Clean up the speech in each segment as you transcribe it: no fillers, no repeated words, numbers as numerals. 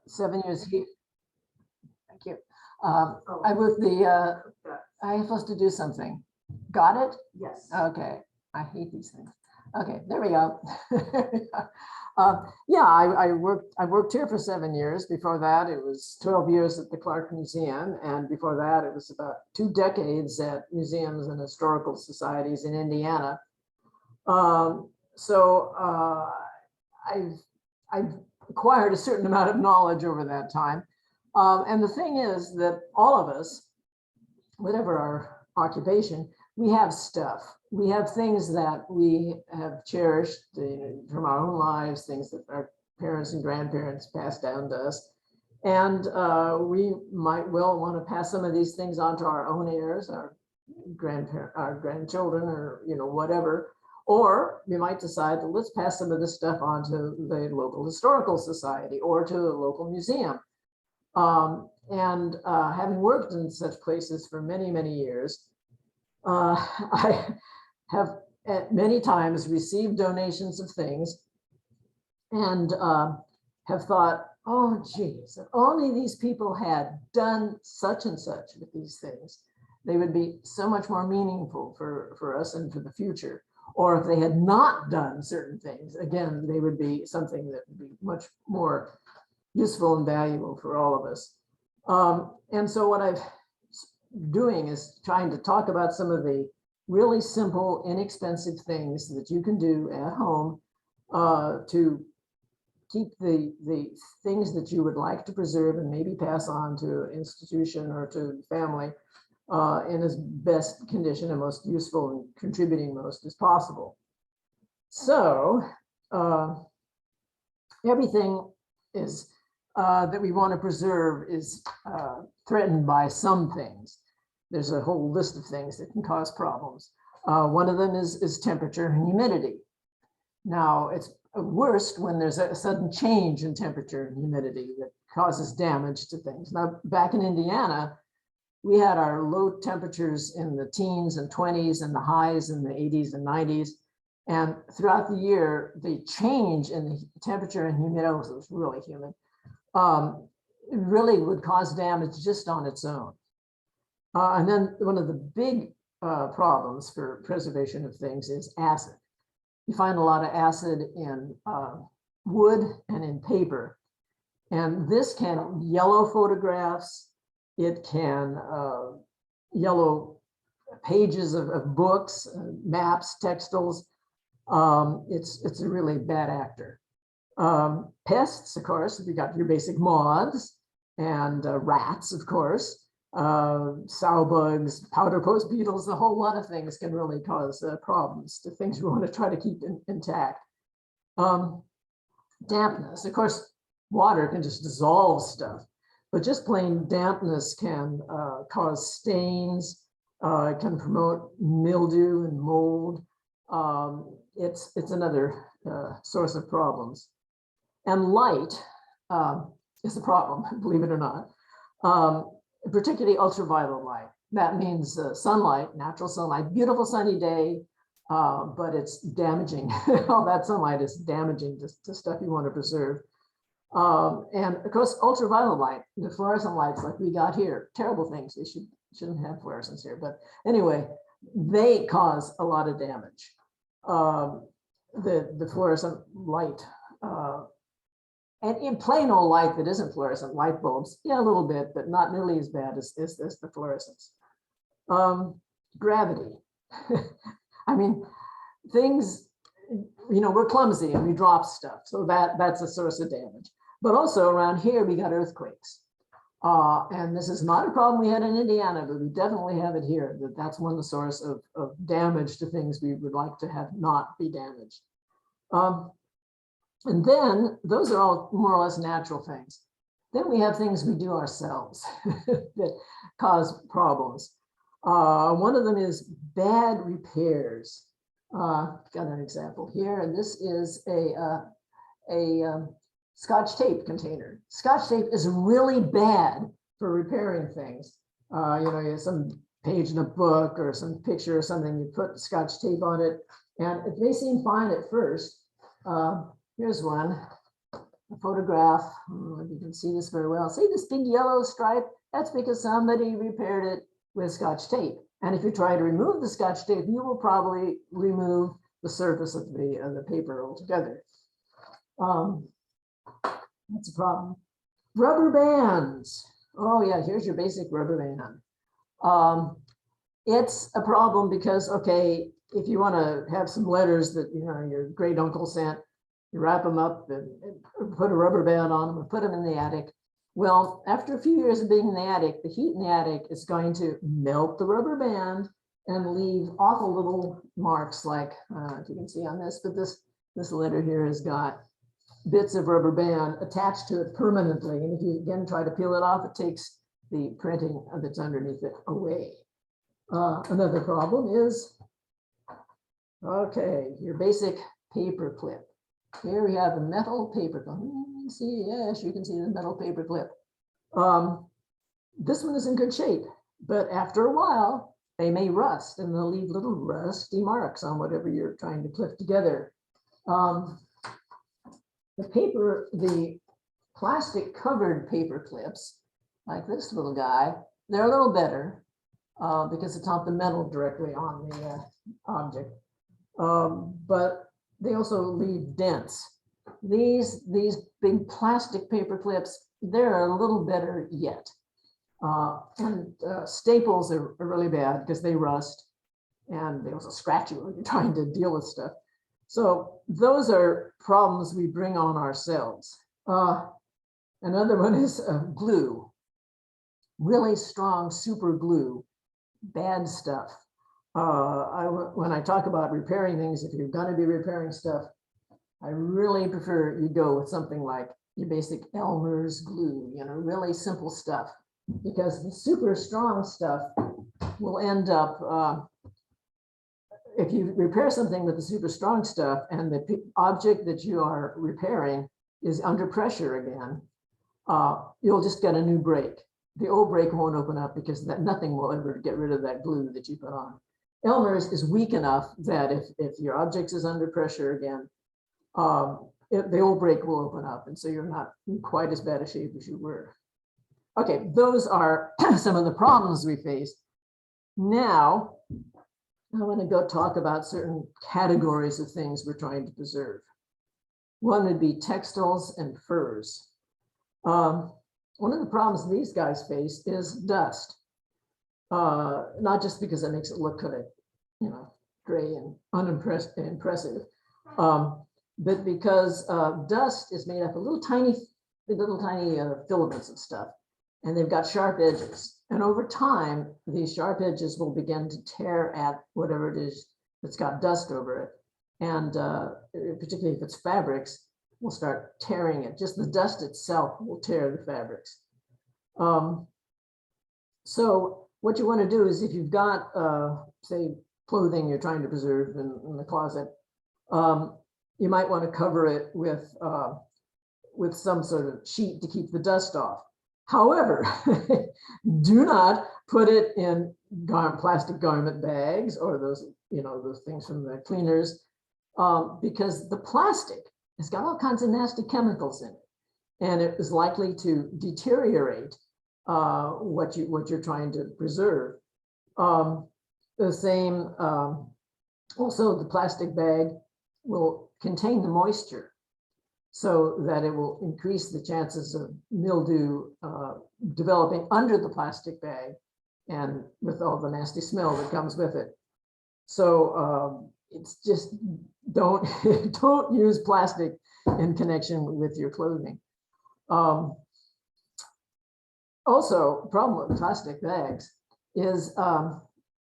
7 years here. Thank you. I worked I am supposed to do something. Got it? Yes. Okay. I hate these things. Okay, there we go. Yeah, I worked here for 7 years. Before that, it was 12 years at the Clark Museum. And before that, it was about 2 decades at museums and historical societies in Indiana. I've acquired a certain amount of knowledge over that time. And the thing is that all of us, whatever our occupation, we have stuff. We have things that we have cherished from our own lives, things that our parents and grandparents passed down to us. And we might well want to pass some of these things on to our own heirs, our grandchildren, or whatever. Or we might decide that let's pass some of this stuff on to the local historical society or to a local museum. Having worked in such places for many, many years, I have at many times received donations of things and have thought, oh, geez, if only these people had done such and such with these things, they would be so much more meaningful for us and for the future. Or if they had not done certain things, again, they would be something that would be much more useful and valuable for all of us. And so what I'm doing is trying to talk about some of the really simple, inexpensive things that you can do at home to keep the things that you would like to preserve and maybe pass on to an institution or to family in as best condition and most useful and contributing most as possible. So everything is that we want to preserve is threatened by some things. There's a whole list of things that can cause problems. One of them is temperature and humidity. Now, it's worst when there's a sudden change in temperature and humidity that causes damage to things. Now, back in Indiana, we had our low temperatures in the teens and 20s and the highs in the 80s and 90s. And throughout the year, the change in the temperature and humidity, it was really humid, it really would cause damage just on its own. And then one of the big problems for preservation of things is acid. You find a lot of acid in wood and in paper. And this can yellow photographs. It can yellow pages of books, maps, textiles. It's a really bad actor. Pests, of course, we got your basic moths and rats, of course, sow bugs, powder post beetles, a whole lot of things can really cause problems to things we want to try to keep intact. Dampness, of course, water can just dissolve stuff, but just plain dampness can cause stains, it can promote mildew and mold. It's another source of problems. And light is a problem, believe it or not, particularly ultraviolet light. That means sunlight, natural sunlight, beautiful sunny day, but it's damaging. All that sunlight is damaging to stuff you want to preserve. And of course, ultraviolet light, the fluorescent lights like we got here, terrible things. We shouldn't have fluorescence here, but anyway, they cause a lot of damage. The fluorescent light, and in plain old light that isn't fluorescent, light bulbs, yeah, a little bit, but not nearly as bad as the fluorescence. Gravity. I mean, things, we're clumsy and we drop stuff, so that's a source of damage. But also around here, we got earthquakes. And this is not a problem we had in Indiana, but we definitely have it here. That's one source of damage to things we would like to have not be damaged. And then those are all more or less natural things. Then we have things we do ourselves that cause problems. One of them is bad repairs. Got an example here, and this is a Scotch tape container. Scotch tape is really bad for repairing things. You have some page in a book or some picture or something, you put Scotch tape on it, and it may seem fine at first. Here's one. a photograph. I don't know if you can see this very well. See this big yellow stripe? That's because somebody repaired it with Scotch tape. And if you try to remove the Scotch tape, you will probably remove the surface of the paper altogether. That's a problem. Rubber bands. Oh yeah, here's your basic rubber band. It's a problem because, okay, if you want to have some letters that your great uncle sent, you wrap them up and put a rubber band on them and put them in the attic. Well, after a few years of being in the attic, the heat in the attic is going to melt the rubber band and leave awful little marks, like if you can see on this, but this letter here has got bits of rubber band attached to it permanently. And if you again try to peel it off, it takes the printing that's underneath it away. Another problem is, okay, your basic paper clip. Here we have a metal paper clip. See, yes, you can see the metal paper clip. This one is in good shape, but after a while, they may rust and they'll leave little rusty marks on whatever you're trying to clip together. The plastic covered paper clips, like this little guy, they're a little better because it's not the metal directly on the object, but they also leave dents. These big plastic paper clips, they're a little better yet. Staples are really bad because they rust and they also scratch you when you're trying to deal with stuff. So those are problems we bring on ourselves. Another one is glue. Really strong super glue, bad stuff. When I talk about repairing things, if you're going to be repairing stuff, I really prefer you go with something like your basic Elmer's glue, really simple stuff, because the super strong stuff will end up, if you repair something with the super strong stuff and the object that you are repairing is under pressure again, you'll just get a new break. The old break won't open up because nothing will ever get rid of that glue that you put on. Elmer's is weak enough that if your object is under pressure again, the old break will open up, and so you're not in quite as bad a shape as you were. Okay, those are some of the problems we face. Now, I want to go talk about certain categories of things we're trying to preserve. One would be textiles and furs. One of the problems these guys face is dust. Not just because it makes it look kind of, gray and unimpressive, but because dust is made up of little tiny filaments of stuff, and they've got sharp edges. And over time, these sharp edges will begin to tear at whatever it is that's got dust over it. And particularly if it's fabrics, will start tearing it. Just the dust itself will tear the fabrics. So what you want to do is, if you've got, say, clothing you're trying to preserve in the closet, you might want to cover it with some sort of sheet to keep the dust off. However, do not put it in plastic garment bags or those things from the cleaners, because the plastic has got all kinds of nasty chemicals in it, and it is likely to deteriorate what you're trying to preserve. The same, also the plastic bag will contain the moisture, so that it will increase the chances of mildew developing under the plastic bag, and with all the nasty smell that comes with it. So it's just don't use plastic in connection with your clothing. Also, problem with plastic bags is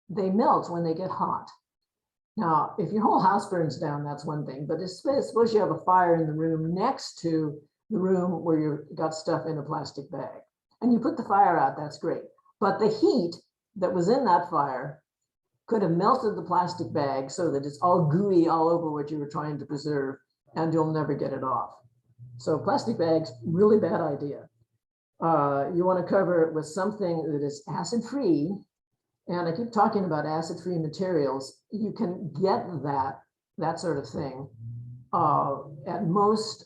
they melt when they get hot. Now, if your whole house burns down, that's one thing, but suppose you have a fire in the room next to the room where you've got stuff in a plastic bag, and you put the fire out, that's great. But the heat that was in that fire could have melted the plastic bag so that it's all gooey all over what you were trying to preserve, and you'll never get it off. So plastic bags, really bad idea. You want to cover it with something that is acid-free. And I keep talking about acid-free materials. You can get that sort of thing at most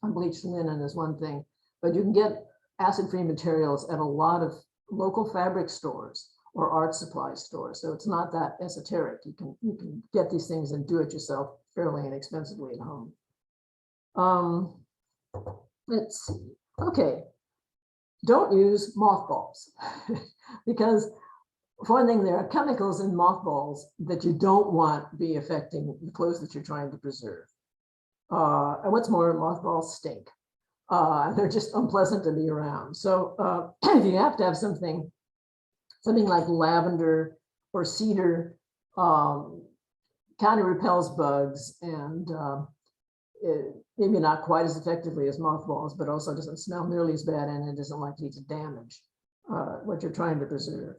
unbleached linen is one thing, but you can get acid-free materials at a lot of local fabric stores or art supply stores. So it's not that esoteric. You can get these things and do it yourself fairly inexpensively at home. Let's see. Okay. Don't use mothballs because for one thing, there are chemicals in mothballs that you don't want be affecting the clothes that you're trying to preserve. And what's more, mothballs stink. They're just unpleasant to be around. So if you have to have something like lavender or cedar, kind of repels bugs and maybe not quite as effectively as mothballs, but also doesn't smell nearly as bad and it isn't likely to damage what you're trying to preserve.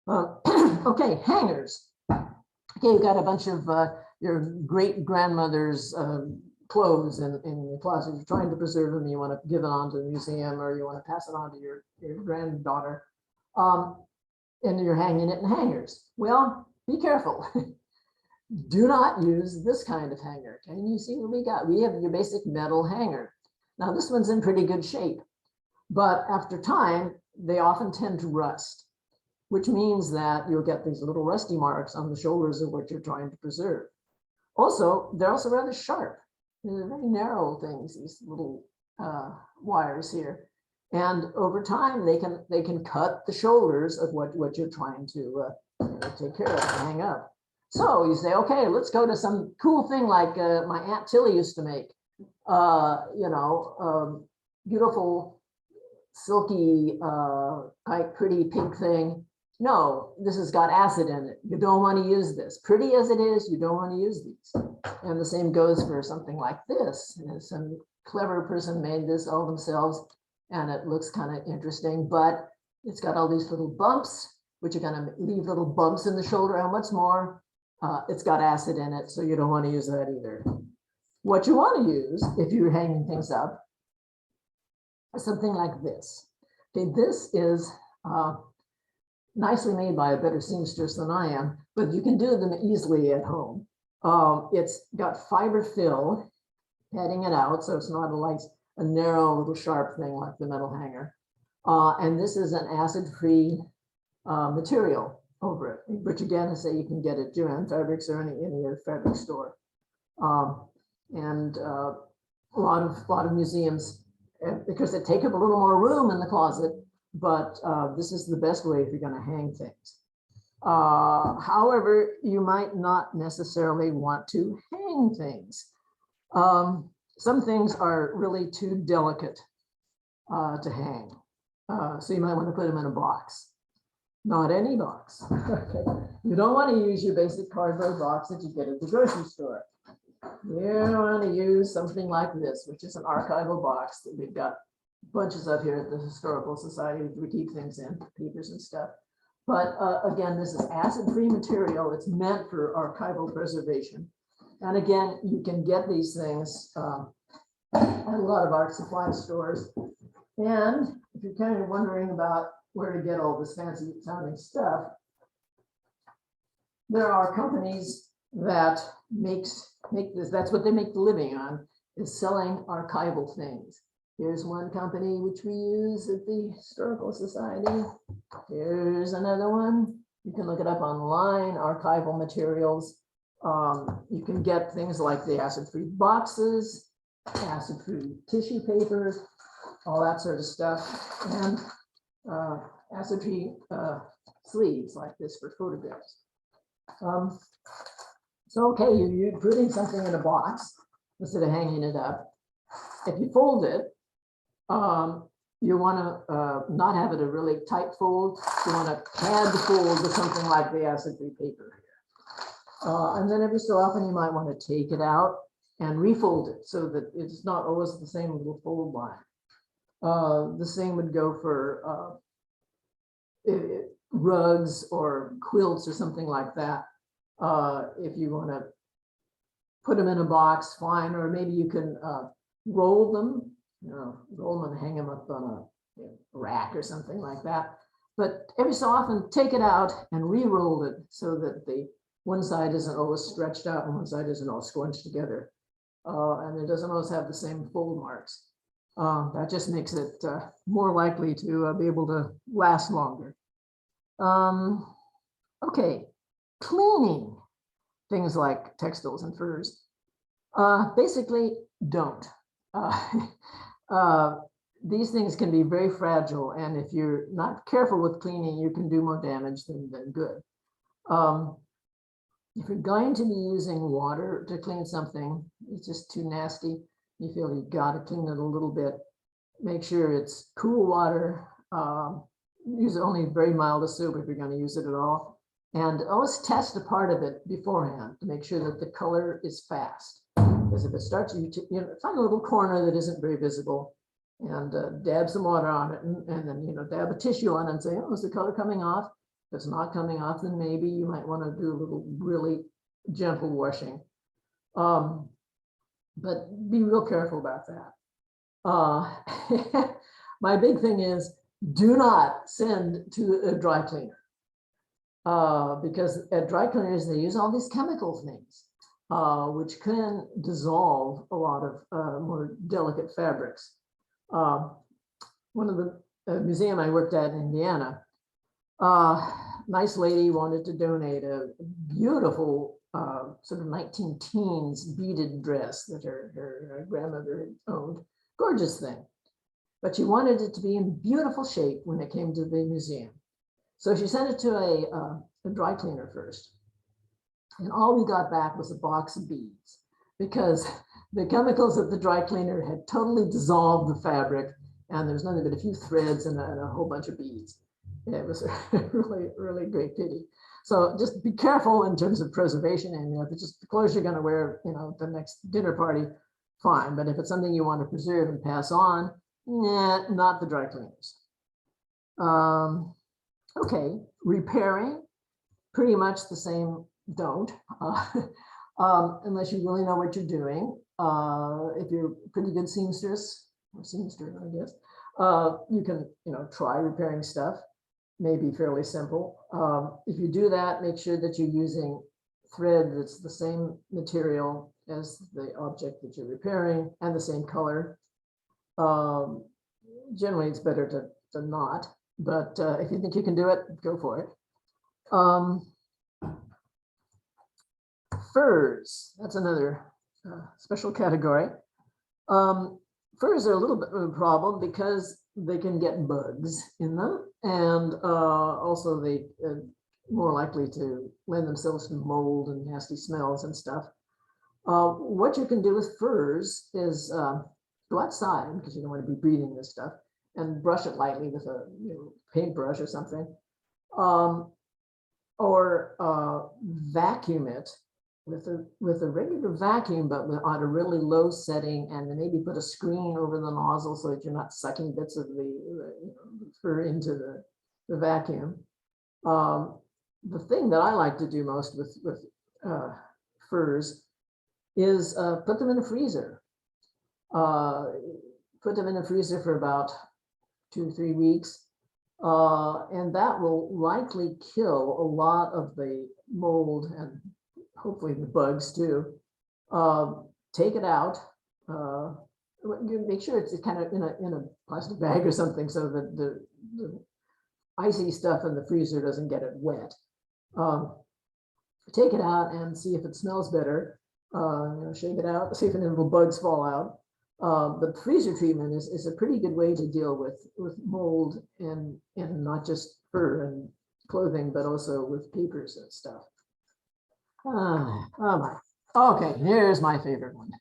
Okay, hangers. Okay, you've got a bunch of your great grandmother's clothes in your closet. You're trying to preserve them. You want to give it on to the museum or you want to pass it on to your granddaughter. And you're hanging it in hangers. Well, be careful. Do not use this kind of hanger. Can you see what we got? We have your basic metal hanger. Now this one's in pretty good shape, but after time, they often tend to rust, which means that you'll get these little rusty marks on the shoulders of what you're trying to preserve. Also, they're also rather sharp. They're very narrow things, these little wires here. And over time, they can cut the shoulders of what you're trying to take care of and hang up. So you say, okay, let's go to some cool thing like my Aunt Tilly used to make, beautiful, silky, quite pretty pink thing. No, this has got acid in it. You don't want to use this. Pretty as it is, you don't want to use these. And the same goes for something like this. Some clever person made this all themselves, and it looks kind of interesting, but it's got all these little bumps, which are going to leave little bumps in the shoulder. And what's more, it's got acid in it, so you don't want to use that either. What you want to use, if you're hanging things up, is something like this. Okay, this is nicely made by a better seamstress than I am, but you can do them easily at home. It's got fiber fill heading it out, so it's not a narrow little sharp thing like the metal hanger. And this is an acid-free material over it, which again, I say you can get at Joann Fabrics or any other fabric store. And a lot of museums, because they take up a little more room in the closet, but this is the best way if you're going to hang things. However, you might not necessarily want to hang things. Some things are really too delicate to hang. So you might want to put them in a box. Not any box. Okay. You don't want to use your basic cardboard box that you get at the grocery store. You want to use something like this, which is an archival box that we've got bunches of here at the Historical Society. We keep things in, papers and stuff. But again, this is acid-free material. It's meant for archival preservation. And again, you can get these things at a lot of art supply stores. And if you're kind of wondering about where to get all this fancy sounding stuff, there are companies that make this. That's what they make the living on, is selling archival things. Here's one company which we use at the Historical Society. Here's another one. You can look it up online, archival materials. You can get things like the acid-free boxes, acid-free tissue paper, all that sort of stuff, and acid-free sleeves like this for photographs. So, okay, you're putting something in a box instead of hanging it up. If you fold it, you want to not have it a really tight fold. You want to pad the fold with something like the acid-free paper here. And then every so often you might want to take it out and refold it so that it's not always the same little fold line. The same would go for rugs or quilts or something like that. If you want to put them in a box, fine, or maybe you can roll them, roll them and hang them up on a rack or something like that. But every so often, take it out and re-roll it so that the one side isn't always stretched out and one side isn't all scrunched together. and it doesn't always have the same fold marks. That just makes it more likely to be able to last longer. Okay, cleaning things like textiles and furs. Basically, don't. These things can be very fragile, and if you're not careful with cleaning, you can do more damage than good. If you're going to be using water to clean something, it's just too nasty, you feel you've got to clean it a little bit, make sure it's cool water. Use only very mild soap if you're going to use it at all. And always test a part of it beforehand to make sure that the color is fast. Because if it starts, you find a little corner that isn't very visible and dab some water on it, and then dab a tissue on it and say, oh, is the color coming off? If it's not coming off, then maybe you might want to do a little really gentle washing. But be real careful about that. My big thing is, do not send to a dry cleaner. Because at dry cleaners, they use all these chemical things, which can dissolve a lot of more delicate fabrics. One of the museum I worked at in Indiana, nice lady wanted to donate a beautiful sort of 19-teens beaded dress that her grandmother had owned. Gorgeous thing. But she wanted it to be in beautiful shape when it came to the museum. So she sent it to a dry cleaner first. And all we got back was a box of beads, because the chemicals at the dry cleaner had totally dissolved the fabric, and there's nothing but a few threads and a whole bunch of beads. And it was a really, really great pity. So just be careful in terms of preservation. And if it's just the clothes you're going to wear, the next dinner party, fine. But if it's something you want to preserve and pass on, nah, not the dry cleaners. Okay, repairing, pretty much the same. Don't, unless you really know what you're doing. If you're a pretty good seamstress, or seamster, I guess, you can, try repairing stuff. Maybe fairly simple. If you do that, make sure that you're using thread that's the same material as the object that you're repairing and the same color. Generally, it's better to not, but if you think you can do it, go for it. Furs, that's another special category. Furs are a little bit of a problem because they can get bugs in them, and also they more likely to lend themselves to mold and nasty smells and stuff. What you can do with furs is go outside, because you don't want to be breathing this stuff, and brush it lightly with a paintbrush or something, or vacuum it with a regular vacuum, but on a really low setting, and then maybe put a screen over the nozzle so that you're not sucking bits of the fur into the vacuum. The thing that I like to do most with furs is put them in a freezer. Put them in the freezer for about 2 or 3 weeks, and that will likely kill a lot of the mold and hopefully the bugs too. Take it out. You make sure it's kind of in a plastic bag or something, so that the icy stuff in the freezer doesn't get it wet. Take it out and see if it smells better. Shake it out, see if any little bugs fall out. But freezer treatment is a pretty good way to deal with mold and not just fur and clothing, but also with papers and stuff. Oh my. Okay, here's my favorite one.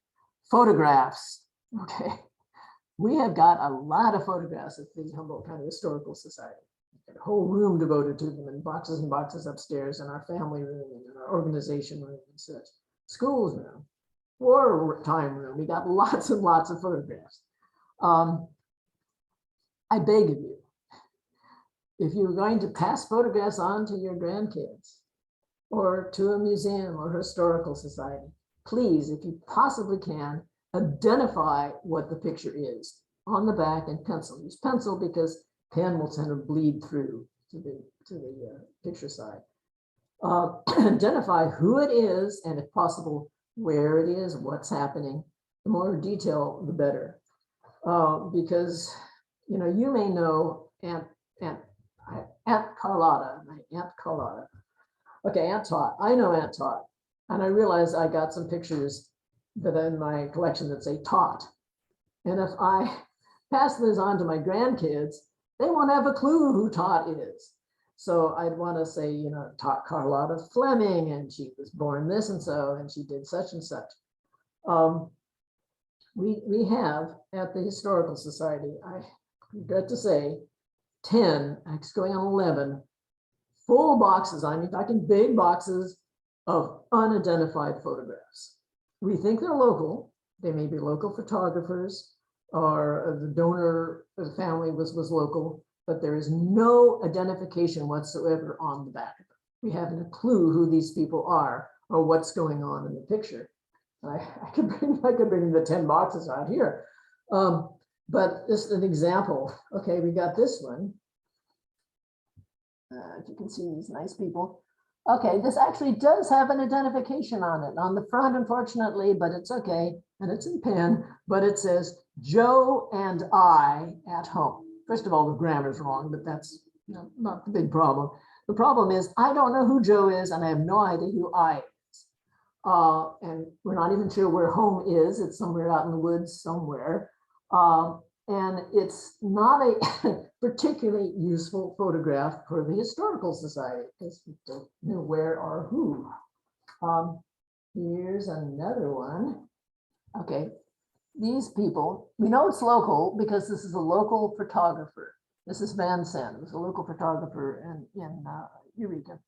Photographs. Okay. We have got a lot of photographs at the Humboldt County Historical Society. A whole room devoted to them, and boxes upstairs in our family room and in our organization room and such. Schools room, wartime room. We got lots and lots of photographs. I beg of you, if you're going to pass photographs on to your grandkids or to a museum or historical society, please, if you possibly can, identify what the picture is on the back in pencil. Use pencil because pen will kind of bleed through to the picture side. Identify who it is, and if possible, where it is, what's happening, The more detail, the better. Because, you know, you may know Aunt Carlotta, my Aunt Carlotta. Okay, Aunt Tot. I know Aunt Tot. And I realized I got some pictures that are in my collection that say Tot. And if I pass this on to my grandkids, they won't have a clue who Tot is. So I'd want to say, you know, Tot Carlotta Fleming, and she was born this and so, and she did such and such. We have at the Historical Society, I regret to say, 10, it's going on 11, full boxes, I mean, talking big boxes of unidentified photographs. We think they're local. They may be local photographers, or the donor, the family was local, but there is no identification whatsoever on the back of it. We haven't a clue who these people are or what's going on in the picture. I could bring the 10 boxes out here. But this is an example. Okay, we got this one. If you can see these nice people. Okay, this actually does have an identification on it. On the front, unfortunately, but it's okay. And it's in pen, but it says, Joe and I at home. First of all, the grammar's wrong, but that's, you know, not the big problem. The problem is I don't know who Joe is, and I have no idea who I is. And we're not even sure where home is. It's somewhere out in the woods somewhere. And it's not a particularly useful photograph for the Historical Society because we don't know where or who. Here's another one. Okay, these people, we know it's local because this is a local photographer. This is Van Sant, who's a local photographer in Eureka.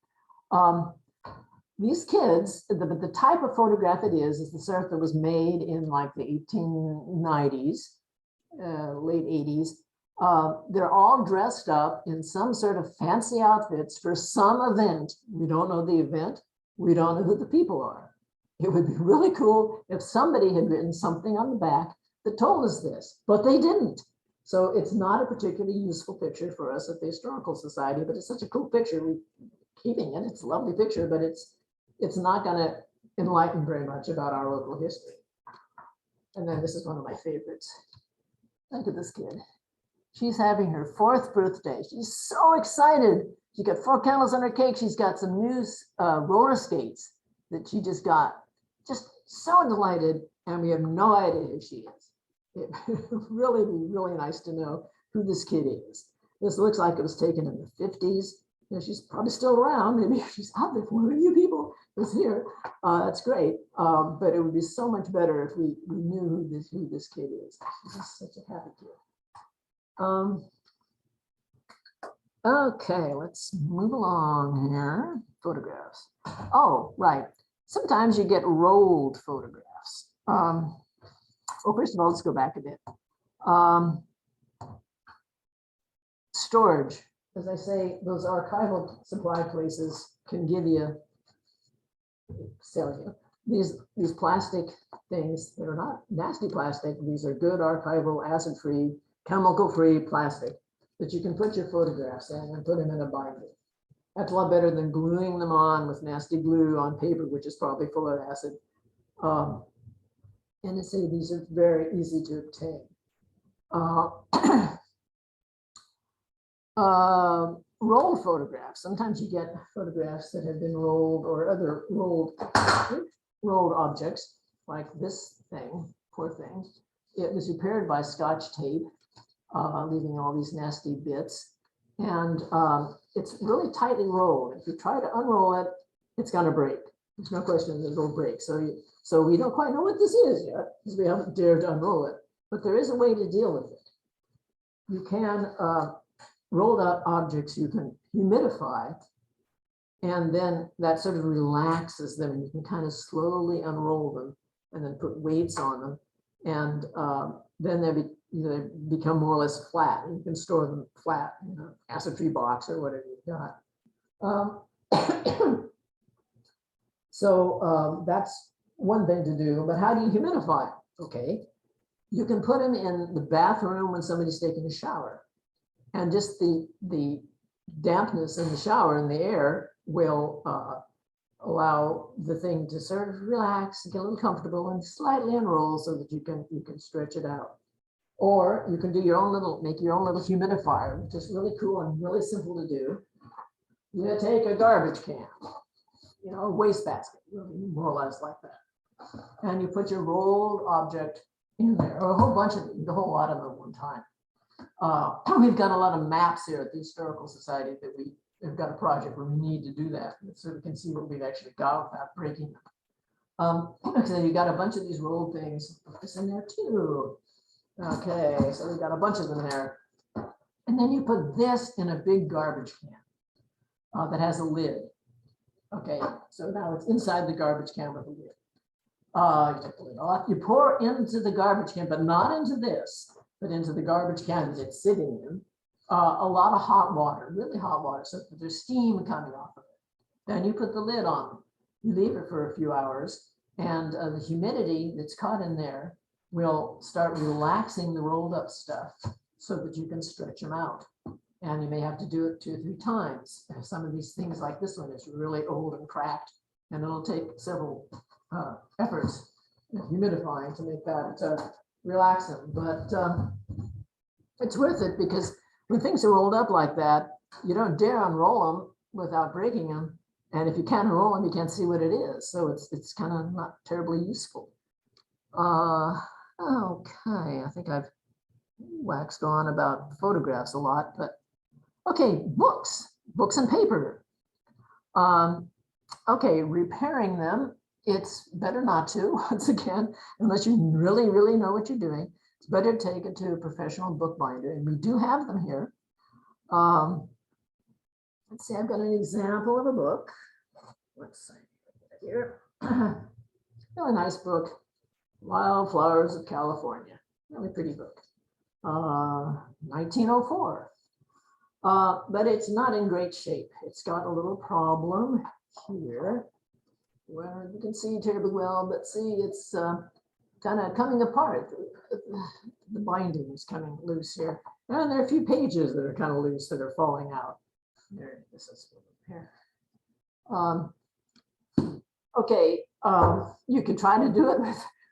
These kids, the type of photograph it is the sort that was made in like the 1890s, late 80s. They're all dressed up in some sort of fancy outfits for some event. We don't know the event. We don't know who the people are. It would be really cool if somebody had written something on the back that told us this, but they didn't. So it's not a particularly useful picture for us at the Historical Society, but it's such a cool picture. We're keeping it. It's a lovely picture, but it's not going to enlighten very much about our local history. And then this is one of my favorites. Look at this kid. She's having her 4th birthday. She's so excited. She got 4 candles on her cake. She's got some new roller skates that she just got. Just so delighted. And we have no idea who she is. It would really be really nice to know who this kid is. This looks like it was taken in the 50s. You know, she's probably still around. Maybe she's out there for one of you people who's here. That's great. But it would be so much better if we knew who this kid is. She's such a happy kid. Okay, let's move along here. Photographs. Oh, right. Sometimes you get rolled photographs. Well, first of all, let's go back a bit. Storage. As I say, those archival supply places can give you, sell you, these plastic things that are not nasty plastic. These are good archival, acid-free, chemical-free plastic that you can put your photographs in and put them in a binder. That's a lot better than gluing them on with nasty glue on paper, which is probably full of acid. And to say these are very easy to obtain. Rolled photographs. Sometimes you get photographs that have been rolled or other rolled objects like this thing, poor thing. It was repaired by Scotch tape, leaving all these nasty bits. And it's really tightly rolled. If you try to unroll it, it's going to break. There's no question that it'll break. So we don't quite know what this is yet because we haven't dared to unroll it. But there is a way to deal with it. You can rolled out objects you can humidify, and then that sort of relaxes them, and you can kind of slowly unroll them and then put weights on them, and then they become more or less flat. You can store them flat in an acid-free box or whatever you've got. So that's one thing to do, but how do you humidify them? Okay, you can put them in the bathroom when somebody's taking a shower. And just the dampness in the shower and the air will allow the thing to sort of relax, get a little comfortable, and slightly unroll so that you can stretch it out. Or you can do your own little, make your own little humidifier, which is really cool and really simple to do. You take a garbage can, you know, a waste basket, really more or less like that. And you put your rolled object in there, or a whole bunch of them, the whole lot of them at one time. We've got a lot of maps here at the Historical Society that we've got a project where we need to do that, so we can see what we've actually got without breaking them. So you got a bunch of these rolled things. Put this in there too. Okay, so we've got a bunch of them there. And then you put this in a big garbage can that has a lid. Okay, so now it's inside the garbage can with a lid. You take the lid off, you pour into the garbage can, but not into this, but into the garbage can that it's sitting in, a lot of hot water, really hot water, so that there's steam coming off of it. Then you put the lid on, you leave it for a few hours, and the humidity that's caught in there will start relaxing the rolled up stuff so that you can stretch them out. And you may have to do it 2 or 3 times. Some of these things like this one is really old and cracked, and it'll take several efforts humidifying to make that relax them. But it's worth it, because when things are rolled up like that, you don't dare unroll them without breaking them. And if you can't unroll them, you can't see what it is. So it's kind of not terribly useful. Okay, I think I've waxed on about photographs a lot, but okay, books and paper. Okay, repairing them, it's better not to, once again, unless you really, really know what you're doing. It's better to take it to a professional bookbinder, and we do have them here. Let's see, I've got an example of a book. Let's see here. Really nice book, Wildflowers of California. Really pretty book. 1904. But it's not in great shape. It's got a little problem here where you can see terribly well, but see, it's kind of coming apart. The binding is coming loose here. And there are a few pages that are kind of loose that are falling out. There, this is here. Okay, you can try to do it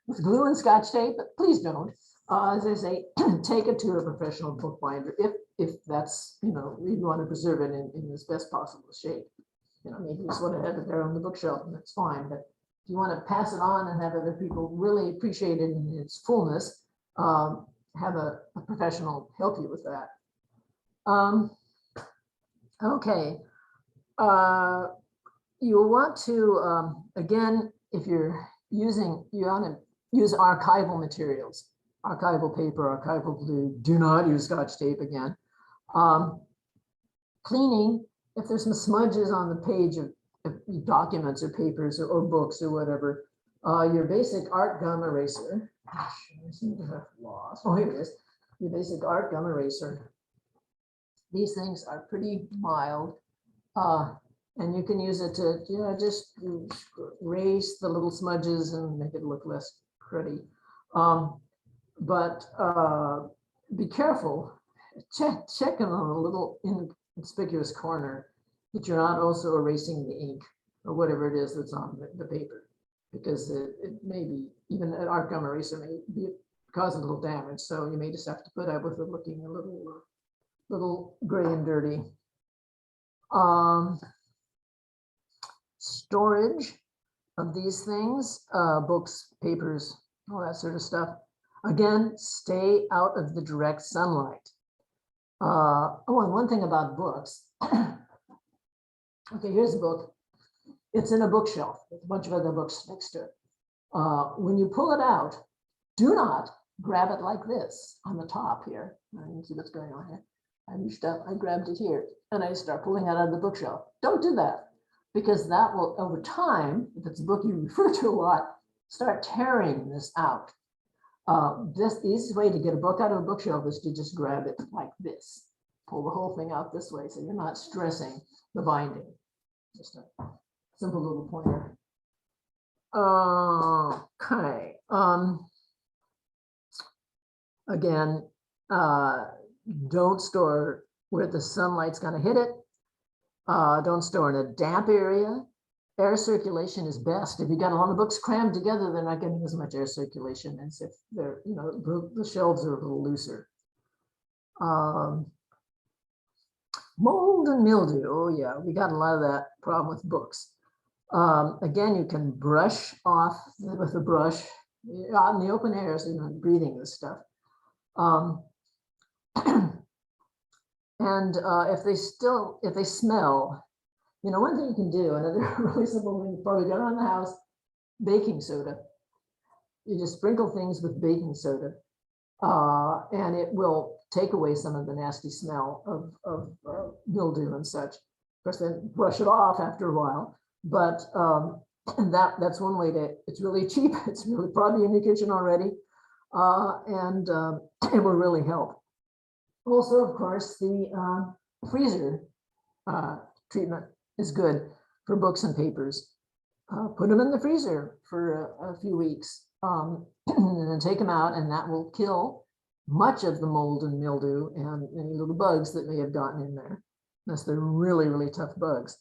with glue and Scotch tape, but please don't. As I say, take it to a professional bookbinder if that's, you know, you want to preserve it in this best possible shape. You know, maybe you just want to have it there on the bookshelf, and that's fine. But if you want to pass it on and have other people really appreciate it in its fullness, have a professional help you with that. Okay. You'll want to, again, if you're using, you want to use archival materials, archival paper, archival glue. Do not use Scotch tape again. Cleaning, if there's some smudges on the page of documents or papers or books or whatever, your basic art gum eraser, I seem to have lost, oh, here it is, your basic art gum eraser. These things are pretty mild. And you can use it to, you know, just erase the little smudges and make it look less pretty. But be careful, check on a little inconspicuous corner that you're not also erasing the ink or whatever it is that's on the paper, because it may be, even an art gum eraser may cause a little damage. So you may just have to put up with it looking a little gray and dirty. Storage of these things, books, papers, all that sort of stuff. Again, stay out of the direct sunlight. Oh, and one thing about books. Okay, here's a book. It's in a bookshelf with a bunch of other books next to it. When you pull it out, do not grab it like this on the top here. You can see what's going on here. I reached up, I grabbed it here, and I start pulling it out of the bookshelf. Don't do that, because that will, over time, if it's a book you refer to a lot, start tearing this out. The easiest way to get a book out of a bookshelf is to just grab it like this. Pull the whole thing out this way so you're not stressing the binding. Just a simple little pointer. Okay. Again, don't store where the sunlight's going to hit it. Don't store in a damp area. air circulation is best. If you got a lot of books crammed together, they're not getting as much air circulation as if they're, you know, the shelves are a little looser. Mold and mildew. Oh yeah, we got a lot of that problem with books. Again, you can brush off with a brush out in the open air, so you're not breathing this stuff. And if they smell, you know, one thing you can do, another really simple thing, you probably got around the house, baking soda. You just sprinkle things with baking soda, and it will take away some of the nasty smell of mildew and such. Of course, then brush it off after a while. But that's one way to, it's really cheap. It's really probably in your kitchen already. And it will really help. Also, of course, the freezer treatment is good for books and papers. Put them in the freezer for a few weeks and then take them out, and that will kill much of the mold and mildew and any little bugs that may have gotten in there, unless they're really, really tough bugs.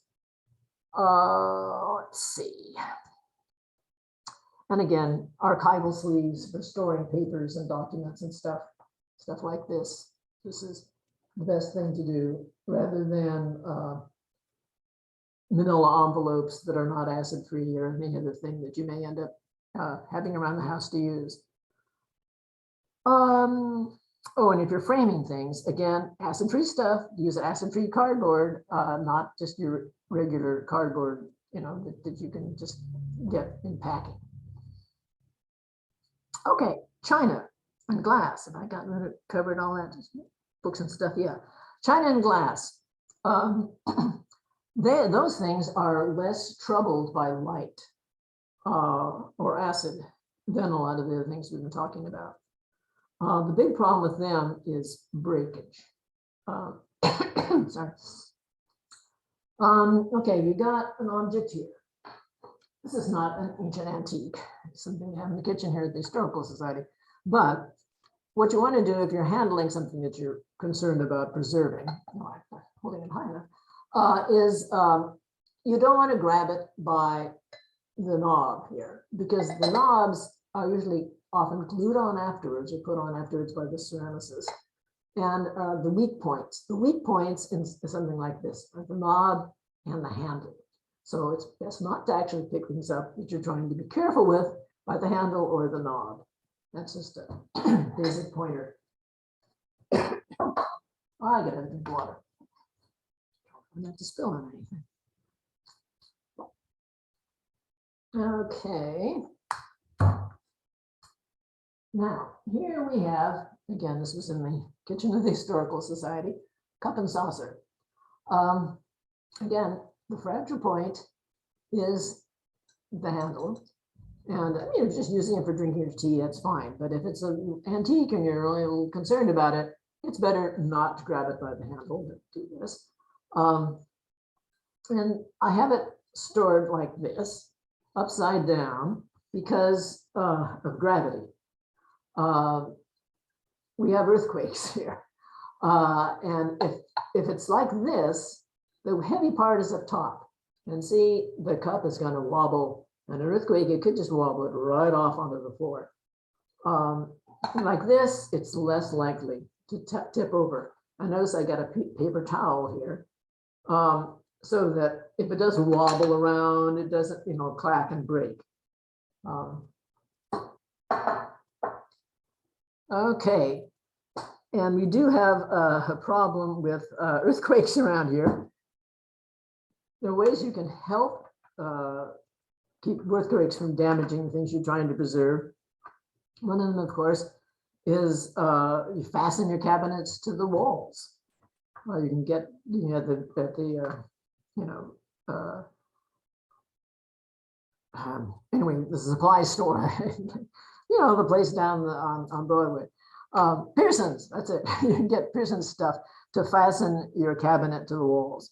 Let's see. And again, archival sleeves for storing papers and documents and stuff like this. This is the best thing to do, rather than manila envelopes that are not acid-free or any other thing that you may end up having around the house to use. Oh, and if you're framing things, again, acid-free stuff, use acid-free cardboard, not just your regular cardboard, you know, that you can just get in packing. Okay, china and glass. Have I gotten covered all that? Books and stuff, yeah. China and glass. Those things are less troubled by light or acid than a lot of the other things we've been talking about. The big problem with them is breakage. Sorry. Okay, we got an object here. This is not an ancient antique. It's something we have in the kitchen here at the Historical Society. But what you want to do if you're handling something that you're concerned about preserving, holding it high enough, is you don't want to grab it by the knob here, because the knobs are usually often glued on afterwards or put on afterwards by the ceramicist. And the weak points in something like this are the knob and the handle. So it's best not to actually pick things up that you're trying to be careful with by the handle or the knob. That's just a basic pointer. I gotta drink water. Not to spill on anything. Okay. Now, here we have, again, this was in the kitchen of the Historical Society, cup and saucer. Again, the fragile point is the handle. And you're just using it for drinking your tea, that's fine. But if it's an antique and you're really a little concerned about it, it's better not to grab it by the handle, but do this. And I have it stored like this, upside down, because of gravity. We have earthquakes here. And if it's like this, the heavy part is up top. And see, the cup is going to wobble. And an earthquake, it could just wobble it right off onto the floor. Like this, it's less likely to tip over. I notice I got a paper towel here, so that if it does wobble around, it doesn't, you know, clack and break. Okay, and we do have a problem with earthquakes around here. There are ways you can help keep earthquakes from damaging things you're trying to preserve. One of them, of course, is you fasten your cabinets to the walls. You can get, you know, anyway, the supply store, you know, the place down on Broadway. Pearson's, that's it. You can get Pearson's stuff to fasten your cabinet to the walls.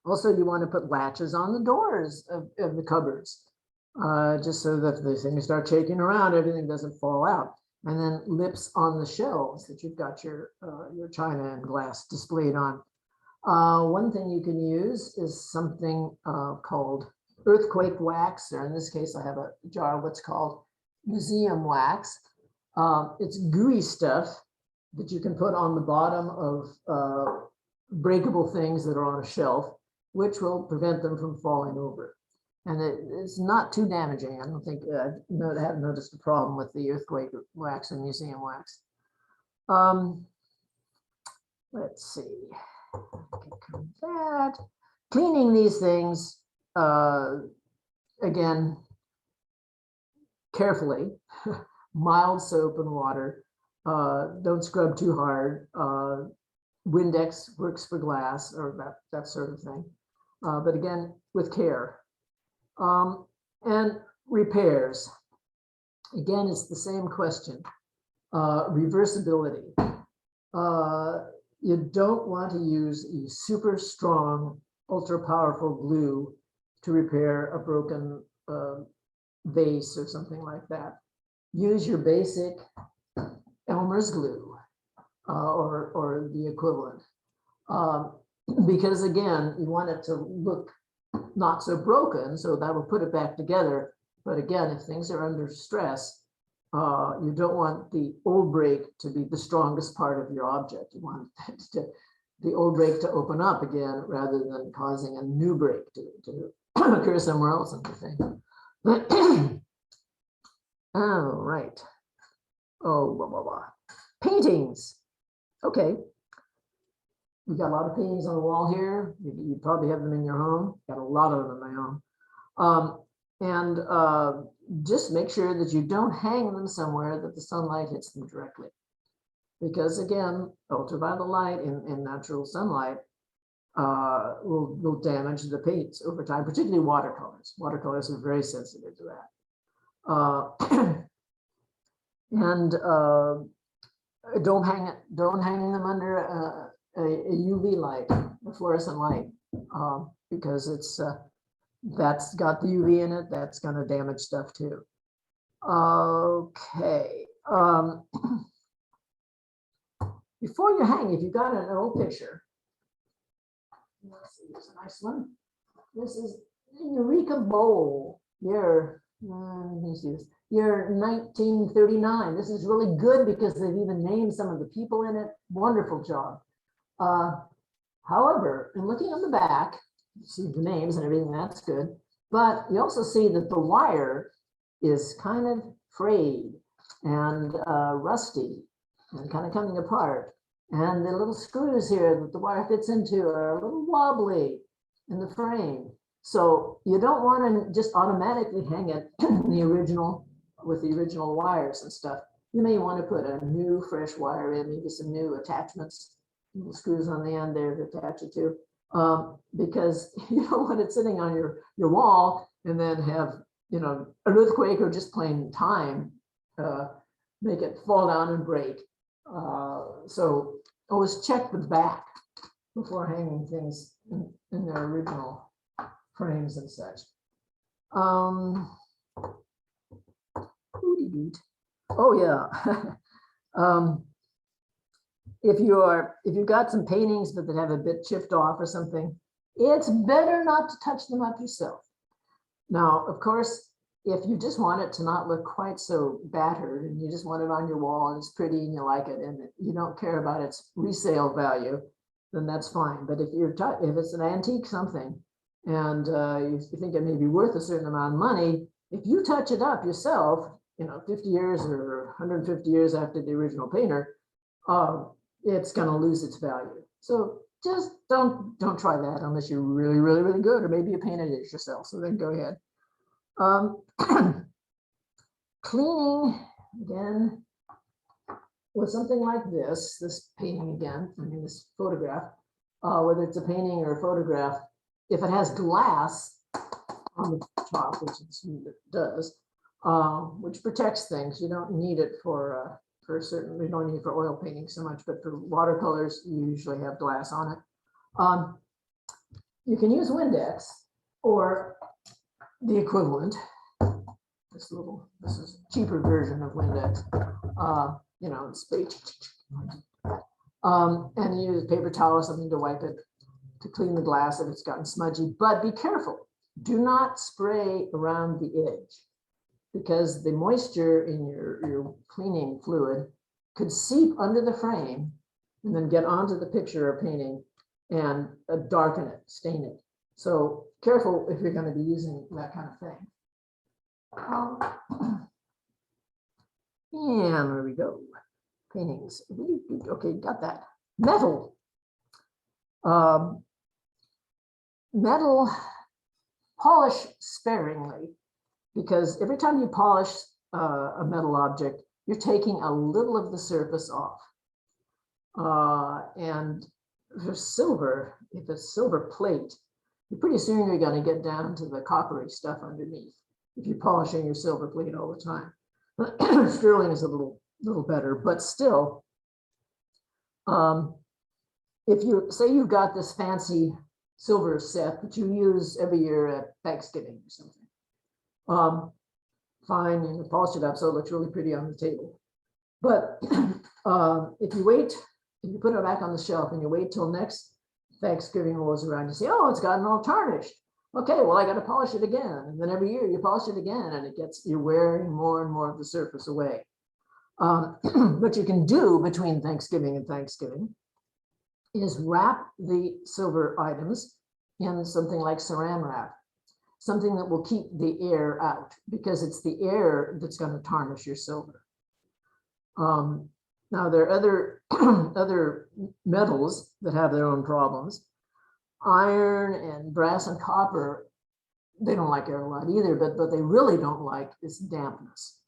Also, you want to put latches on the doors of the cupboards, just so that if the things start shaking around, everything doesn't fall out. And then lips on the shelves that you've got your china and glass displayed on. One thing you can use is something called earthquake wax, or in this case, I have a jar of what's called museum wax. It's gooey stuff that you can put on the bottom of breakable things that are on a shelf, which will prevent them from falling over. And it's not too damaging. I don't think I haven't noticed a problem with the earthquake wax and museum wax. Let's see. That cleaning these things again carefully. Mild soap and water. Don't scrub too hard. Windex works for glass or that sort of thing. But again, with care. And repairs. Again, it's the same question. Reversibility. You don't want to use a super strong, ultra powerful glue to repair a broken vase or something like that. Use your basic Elmer's glue or the equivalent. Because again, you want it to look not so broken, so that will put it back together. But again, if things are under stress, you don't want the old break to be the strongest part of your object. You want the old break to open up again rather than causing a new break to occur somewhere else in the thing. All right. Oh, blah, blah, blah. Paintings. Okay. We've got a lot of paintings on the wall here. You probably have them in your home. Got a lot of them in my home. Just make sure that you don't hang them somewhere that the sunlight hits them directly. Because again, ultraviolet light in natural sunlight will damage the paints over time, particularly watercolors. Watercolors are very sensitive to that. Don't hang them under a UV light, a fluorescent light, because that's got the UV in it. That's going to damage stuff too. Okay. Before you hang, if you've got an old picture, let's see, here's a nice one. This is Eureka Bowl. Year 1939. This is really good because they've even named some of the people in it. Wonderful job. However, in looking on the back, you see the names and everything, that's good. But you also see that the wire is kind of frayed and rusty and kind of coming apart. And the little screws here that the wire fits into are a little wobbly in the frame. So you don't want to just automatically hang it in the original with the original wires and stuff. You may want to put a new fresh wire in, maybe some new attachments, little screws on the end there to attach it to. Because you don't want it sitting on your wall and then have, an earthquake or just plain time make it fall down and break. So always check the back before hanging things in their original frames and such. Oh yeah. If you've got some paintings but that have a bit chipped off or something, it's better not to touch them up yourself. Now, of course, if you just want it to not look quite so battered and you just want it on your wall and it's pretty and you like it and you don't care about its resale value, then that's fine. But if it's an antique something and you think it may be worth a certain amount of money, if you touch it up yourself, 50 years or 150 years after the original painter, it's going to lose its value. So just don't try that unless you're really, really, really good, or maybe you painted it yourself. So then go ahead. Cleaning again with something like this painting again, this photograph, whether it's a painting or a photograph, if it has glass on the top, which it does, which protects things, you don't need it for certain, we don't need it for oil painting so much, but for watercolors, you usually have glass on it. You can use Windex or the equivalent. This is a cheaper version of Windex. It's and you use paper towel or something to wipe it. to clean the glass if it's gotten smudgy, but be careful. Do not spray around the edge because the moisture in your cleaning fluid could seep under the frame and then get onto the picture or painting and darken it, stain it. So careful if you're going to be using that kind of thing. And there we go. Paintings. Okay, got that. Metal. Metal, polish sparingly, because every time you polish a metal object, you're taking a little of the surface off. And for silver, if it's silver plate, pretty soon you're going to get down to the coppery stuff underneath if you're polishing your silver plate all the time. Sterling is a little better, but still, if you say you've got this fancy silver set that you use every year at Thanksgiving or something, fine, you can polish it up so it looks really pretty on the table. But if you wait, if you put it back on the shelf and you wait till next Thanksgiving rolls around, you say, oh, it's gotten all tarnished. Okay, well, I got to polish it again. And then every year you polish it again and you're wearing more and more of the surface away. What you can do between Thanksgiving and Thanksgiving is wrap the silver items in something like saran wrap, something that will keep the air out, because it's the air that's going to tarnish your silver. Now, there are other metals that have their own problems. Iron and brass and copper, they don't like air a lot either, but what they really don't like is dampness.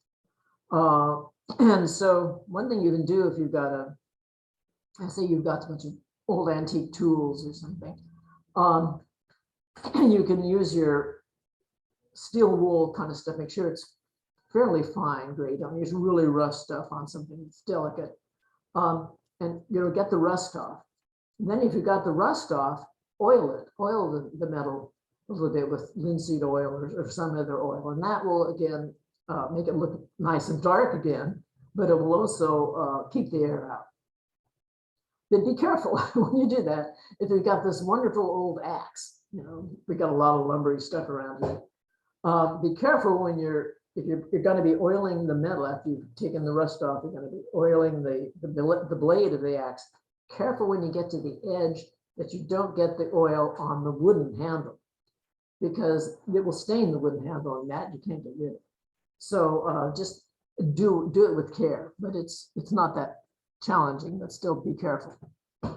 And so one thing you can do if you've got say you've got a bunch of old antique tools or something, you can use your steel wool kind of stuff, make sure it's fairly fine grade. Don't use really rough stuff on something that's delicate, and you'll get the rust off. And then if you got the rust off, oil the metal a little bit with linseed oil or some other oil, and that will again make it look nice and dark again, but it will also keep the air out. But be careful when you do that. If you've got this wonderful old axe, we got a lot of lumbery stuff around here. Be careful when if you're going to be oiling the metal after you've taken the rust off. You're going to be oiling the blade of the axe. Careful when you get to the edge that you don't get the oil on the wooden handle, because it will stain the wooden handle, and that you can't get rid of. So just do it with care, but it's not that challenging, but still be careful. I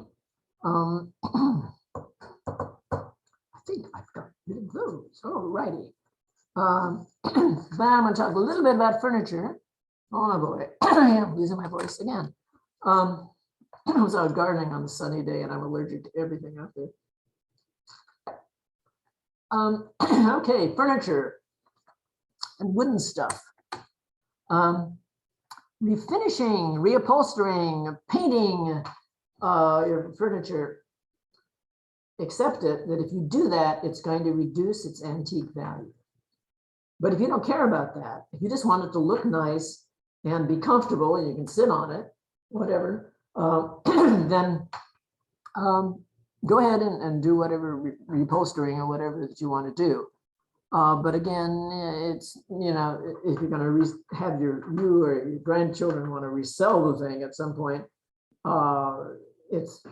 think I've got rid of those. All righty. Then I'm going to talk a little bit about furniture. Oh boy, I'm losing my voice again. I was out gardening on a sunny day, and I'm allergic to everything out there. Okay, furniture and wooden stuff. Refinishing, reupholstering, painting your furniture. Accept it that if you do that, it's going to reduce its antique value. But if you don't care about that, if you just want it to look nice and be comfortable and you can sit on it, whatever, then go ahead and do whatever reupholstering or whatever that you want to do. But again, it's, if you're going to have you or your grandchildren want to resell the thing at some point, if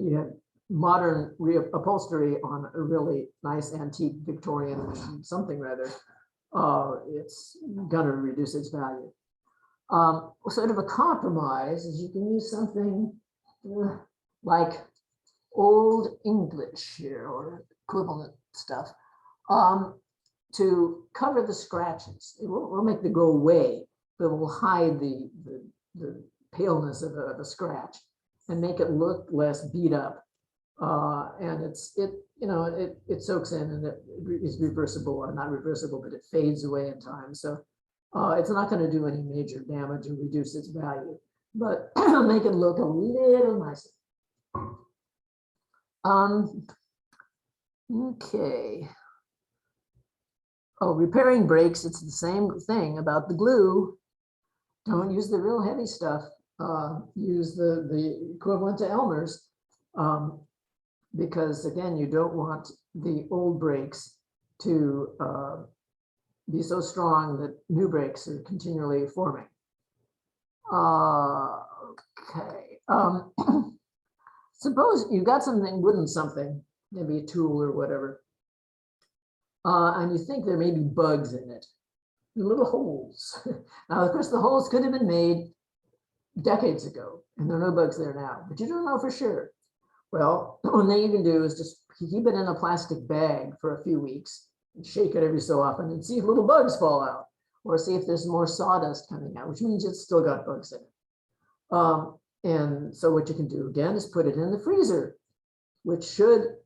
you have modern upholstery on a really nice antique Victorian something rather, it's going to reduce its value. Sort of a compromise is you can use something like Old English here or equivalent stuff to cover the scratches. It won't make them go away, but it will hide the paleness of a scratch and make it look less beat up. And it soaks in, and it is reversible, or not reversible, but it fades away in time. So it's not going to do any major damage and reduce its value, but make it look a little nicer. Okay. Oh, repairing breaks, it's the same thing about the glue. Don't use the real heavy stuff. Use the equivalent to Elmer's. because again, you don't want the old brakes to be so strong that new brakes are continually forming. Okay. Suppose you got something, wooden something, maybe a tool or whatever, and you think there may be bugs in it, little holes. Now, of course, the holes could have been made decades ago, and there are no bugs there now, but you don't know for sure. Well, one thing you can do is just keep it in a plastic bag for a few weeks and shake it every so often and see if little bugs fall out, or see if there's more sawdust coming out, which means it's still got bugs in it. And so what you can do again is put it in the freezer, which should,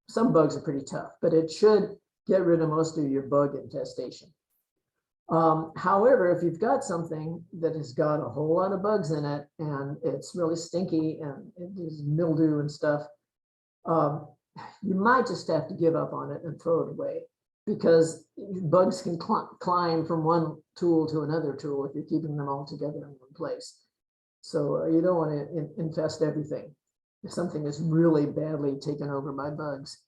some bugs are pretty tough, but it should get rid of most of your bug infestation. However, if you've got something that has got a whole lot of bugs in it and it's really stinky and there's mildew and stuff, you might just have to give up on it and throw it away, because bugs can climb from one tool to another tool if you're keeping them all together in one place. So you don't want to infest everything if something is really badly taken over by bugs.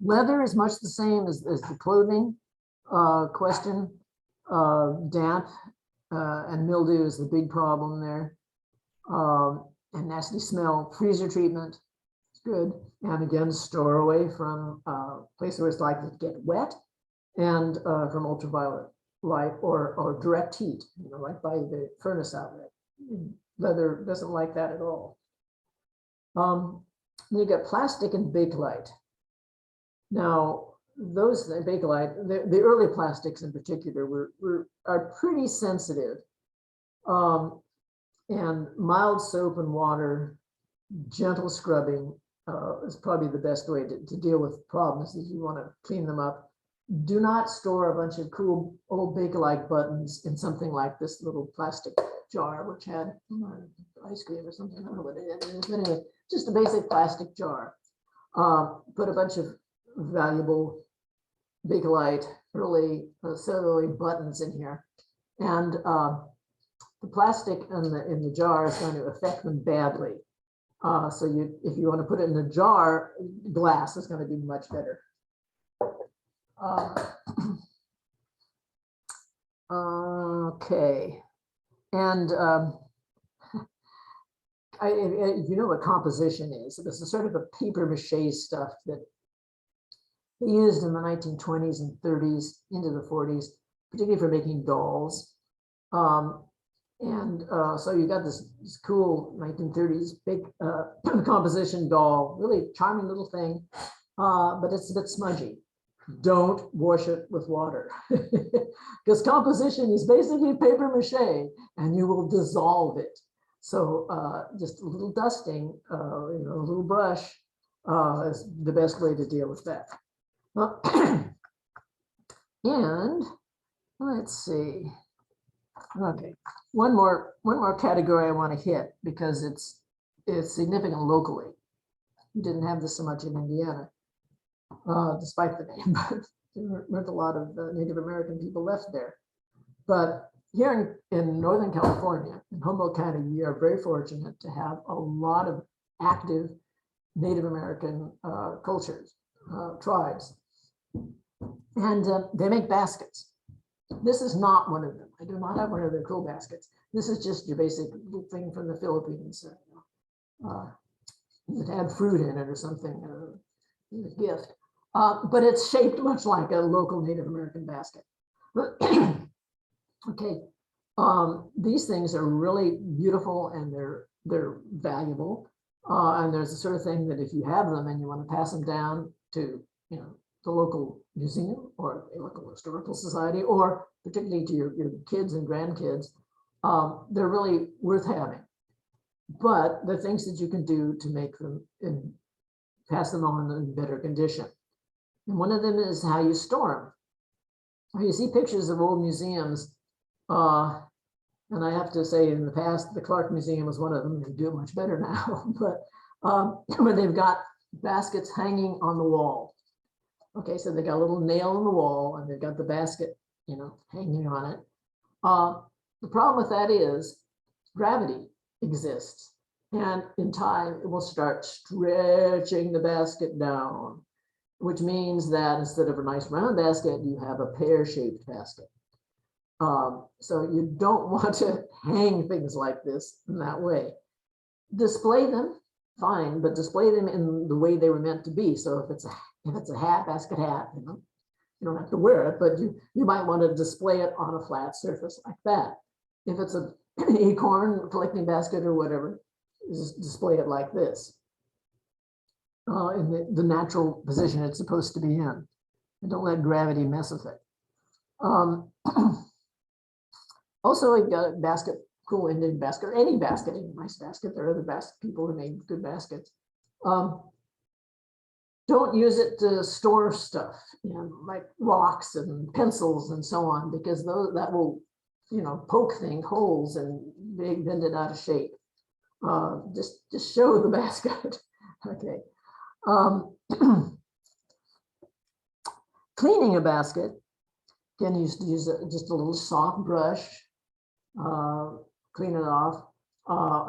Leather is much the same as the clothing question. Damp and mildew is the big problem there. And nasty smell. Freezer treatment is good. And again, store away from places where it's likely to get wet, and from ultraviolet light or direct heat, right by the furnace outlet. Leather doesn't like that at all. You got plastic and Bakelite. Now, those Bakelite, the early plastics in particular, are pretty sensitive. And mild soap and water, gentle scrubbing is probably the best way to deal with problems if you want to clean them up. Do not store a bunch of cool old Bakelite buttons in something like this little plastic jar, which had ice cream or something. I don't know what it is, but anyway, just a basic plastic jar. Put a bunch of valuable Bakelite early cellular buttons in here, and the plastic in the jar is going to affect them badly. So if you want to put it in a jar, glass is going to be much better. Okay, and if you know what composition is, this is sort of a paper mache stuff that they used in the 1920s and 30s into the 40s, particularly for making dolls. So you got this cool 1930s big composition doll, really charming little thing, but it's a bit smudgy. Don't wash it with water, because composition is basically paper mache and you will dissolve it. So just a little dusting, a little brush is the best way to deal with that. And let's see. Okay, one more category I want to hit, because it's significant locally. We didn't have this so much in Indiana, despite the name, but there weren't a lot of Native American people left there. But here in Northern California, in Humboldt County, we are very fortunate to have a lot of active Native American cultures, tribes, and they make baskets. This is not one of them. I do not have one of their cool baskets. This is just your basic little thing from the Philippines. It had fruit in it or something, a gift. But it's shaped much like a local Native American basket. Okay, these things are really beautiful and they're valuable. And there's the sort of thing that if you have them and you want to pass them down to the local museum or a local historical society, or particularly to your kids and grandkids, they're really worth having. But the things that you can do to make them and pass them on in better condition. And one of them is how you store them. You see pictures of old museums, and I have to say, in the past, the Clark Museum was one of them. They do it much better now, but where they've got baskets hanging on the wall. Okay, so they got a little nail in the wall, and they've got the basket, hanging on it. The problem with that is gravity exists. And in time, it will start stretching the basket down, which means that instead of a nice round basket, you have a pear-shaped basket. So you don't want to hang things like this in that way. Display them, fine, but display them in the way they were meant to be. So if it's a hat, basket hat, you don't have to wear it, but you might want to display it on a flat surface like that. If it's an acorn collecting basket or whatever, just display it like this, in the natural position it's supposed to be in. And don't let gravity mess with it. Also, you've got a basket, cool Indian basket, or any basket, any nice basket. There are other people who make good baskets. Don't use it to store stuff, like rocks and pencils and so on, because that will, poke holes and bend it out of shape. Just show the basket. Okay. Cleaning a basket, again, use just a little soft brush, clean it off.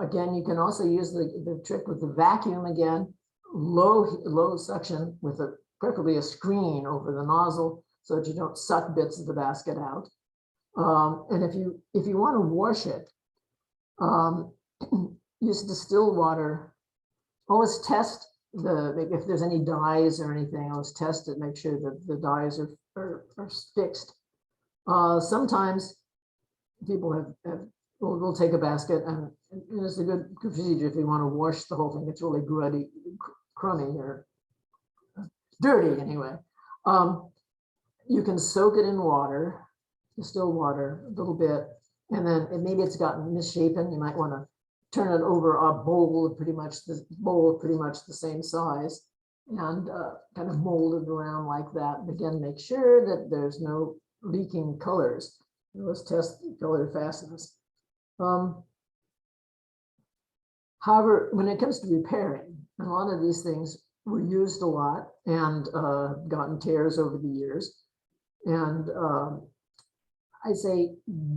Again, you can also use the trick with the vacuum again, low suction with preferably a screen over the nozzle so that you don't suck bits of the basket out. And if you want to wash it, use distilled water. Always test if there's any dyes or anything. Always test it. Make sure that the dyes are fixed. Sometimes people will take a basket, and it's a good procedure if you want to wash the whole thing. It's really gruddy, crummy, or dirty anyway. You can soak it in water, distilled water, a little bit, and then maybe it's gotten misshapen. You might want to turn it over a bowl pretty much the same size, and kind of mold it around like that. And again, make sure that there's no leaking colors. Let's test color fastness. However, when it comes to repairing, a lot of these things were used a lot and gotten tears over the years. And I say,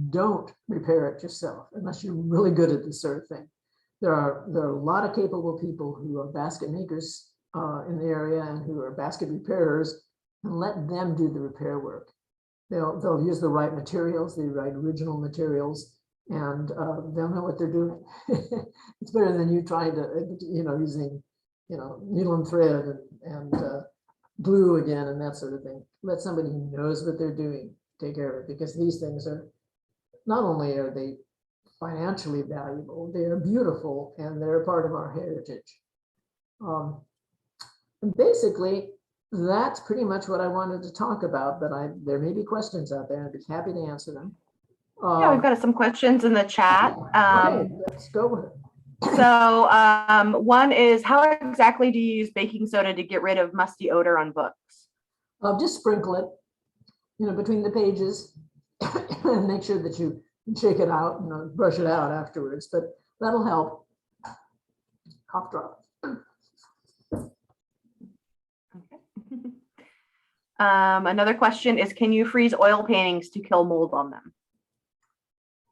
don't repair it yourself unless you're really good at this sort of thing. There are a lot of capable people who are basket makers in the area and who are basket repairers, and let them do the repair work. They'll use the right materials, the right original materials, and they'll know what they're doing. It's better than you trying to, using, needle and thread and glue again and that sort of thing. Let somebody who knows what they're doing take care of it, because these things are, not only are they financially valuable, they are beautiful, and they're a part of our heritage. And basically, that's pretty much what I wanted to talk about, but there may be questions out there. I'd be happy to answer them. Yeah, we've got some questions in the chat. Okay, let's go with it. So one is, how exactly do you use baking soda to get rid of musty odor on books? Just sprinkle it, between the pages, and make sure that you shake it out, brush it out afterwards, but that'll help. Cough drop. Another question is, can you freeze oil paintings to kill mold on them?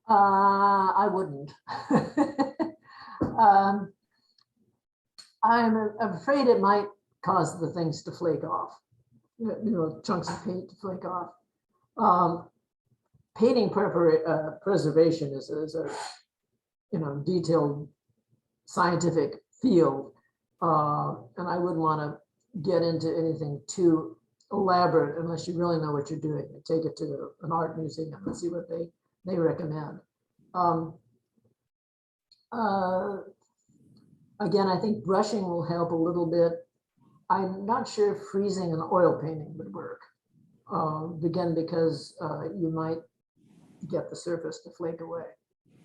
I wouldn't. I'm afraid it might cause the things to flake off, chunks of paint to flake off. Painting preservation is a detailed scientific field, and I wouldn't want to get into anything too elaborate unless you really know what you're doing. Take it to an art museum and see what they recommend. Again, I think brushing will help a little bit. I'm not sure if freezing an oil painting would work. Again, because you might get the surface to flake away.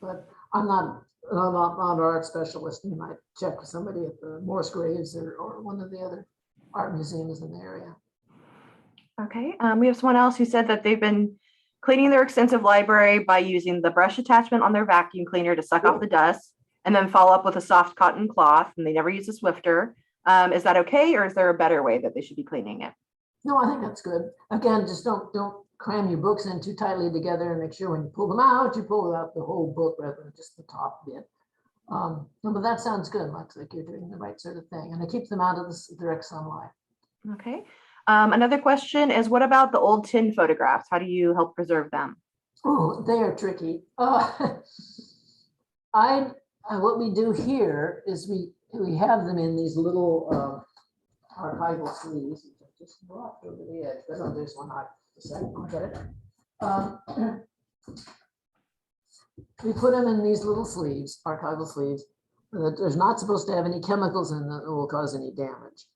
But I'm not an art specialist. You might check with somebody at the Morse Graves or one of the other art museums in the area. Okay, we have someone else who said that they've been cleaning their extensive library by using the brush attachment on their vacuum cleaner to suck off the dust, and then follow up with a soft cotton cloth, and they never use a Swifter. Is that okay, or is there a better way that they should be cleaning it? No, I think that's good. Again, just don't cram your books in too tightly together, and make sure when you pull them out, you pull out the whole book rather than just the top bit. No, but that sounds good. Looks like you're doing the right sort of thing, and I keep them out of the direct sunlight. Okay. Another question is, what about the old tin photographs? How do you help preserve them? Oh, they are tricky. What we do here is we have them in these little archival sleeves. Which I just brought over the edge. But oh, there's one. I'll get it. We put them in these little sleeves, archival sleeves. That there's not supposed to have any chemicals in them that will cause any damage.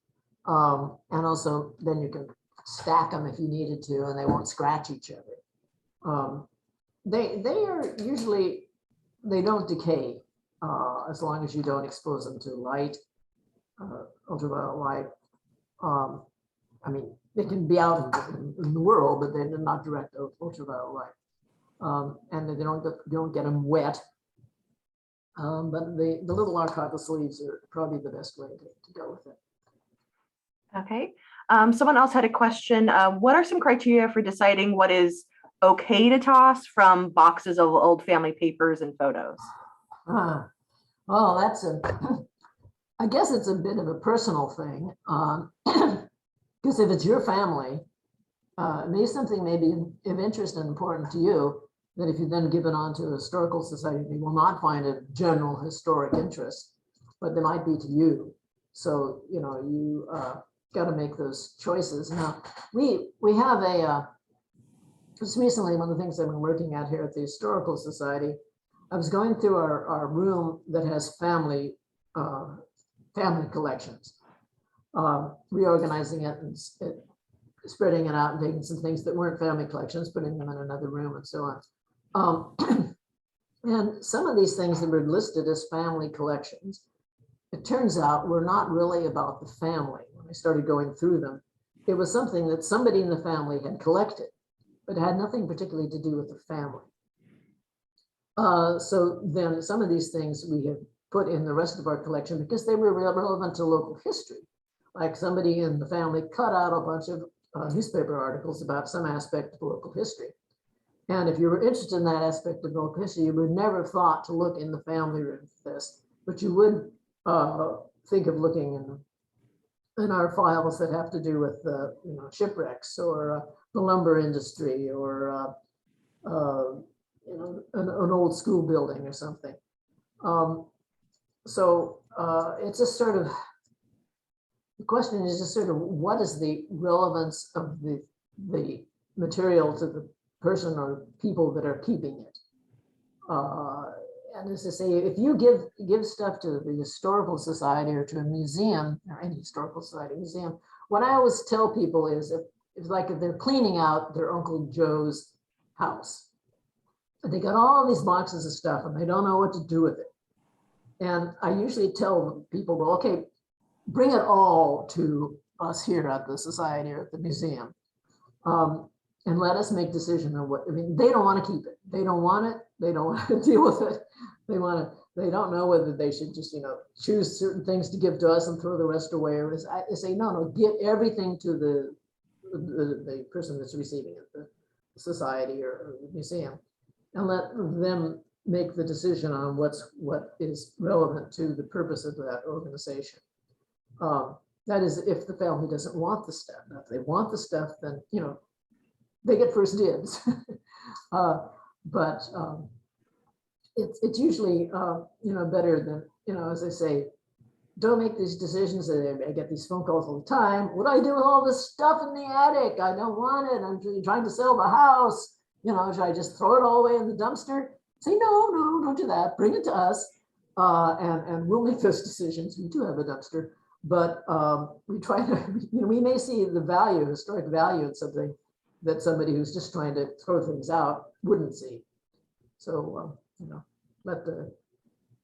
And also, then you can stack them if you needed to, and they won't scratch each other. They are usually, they don't decay as long as you don't expose them to light, ultraviolet light. I mean, they can be out in the world, but they're not direct ultraviolet light. And they don't get them wet. But the little archival sleeves are probably the best way to go with it. Okay. Someone else had a question. What are some criteria for deciding what is okay to toss from boxes of old family papers and photos? Well, I guess it's a bit of a personal thing. Because if it's your family, maybe something may be of interest and important to you, that if you then give it on to a historical society, they will not find a general historic interest, but they might be to you. So, you got to make those choices. Now, we have just recently, one of the things I've been working at here at the Historical Society, I was going through our room that has family collections, reorganizing it and spreading it out and taking some things that weren't family collections, putting them in another room and so on. And some of these things that were listed as family collections, it turns out were not really about the family. When I started going through them, it was something that somebody in the family had collected, but had nothing particularly to do with the family. So then some of these things we have put in the rest of our collection because they were relevant to local history. Like somebody in the family cut out a bunch of newspaper articles about some aspect of local history. And if you were interested in that aspect of local history, you would never thought to look in the family room for this, but you would think of looking in our files that have to do with shipwrecks or the lumber industry or an old school building or something. So it's just sort of, the question is just sort of what is the relevance of the material to the person or people that are keeping it. And as I say, if you give stuff to the historical society or to a museum or any historical society museum, what I always tell people is if they're cleaning out their Uncle Joe's house, and they got all these boxes of stuff and they don't know what to do with it. And I usually tell people, well, okay, bring it all to us here at the society or at the museum. And let us make decision on what, they don't want to keep it. They don't want it. They don't want to deal with it. They don't know whether they should just, choose certain things to give to us and throw the rest away. Or I say, no, give everything to the person that's receiving it, the society or the museum, and let them make the decision on what is relevant to the purpose of that organization. That is, if the family doesn't want the stuff. Now, if they want the stuff, then, they get first dibs. But it's usually, better than, as I say, don't make these decisions. I get these phone calls all the time. What do I do with all this stuff in the attic? I don't want it. I'm trying to sell the house. Should I just throw it all away in the dumpster? Say, no, don't do that. Bring it to us. And we'll make those decisions. We do have a dumpster, but we try to, we may see the value, historic value in something that somebody who's just trying to throw things out wouldn't see. So, let the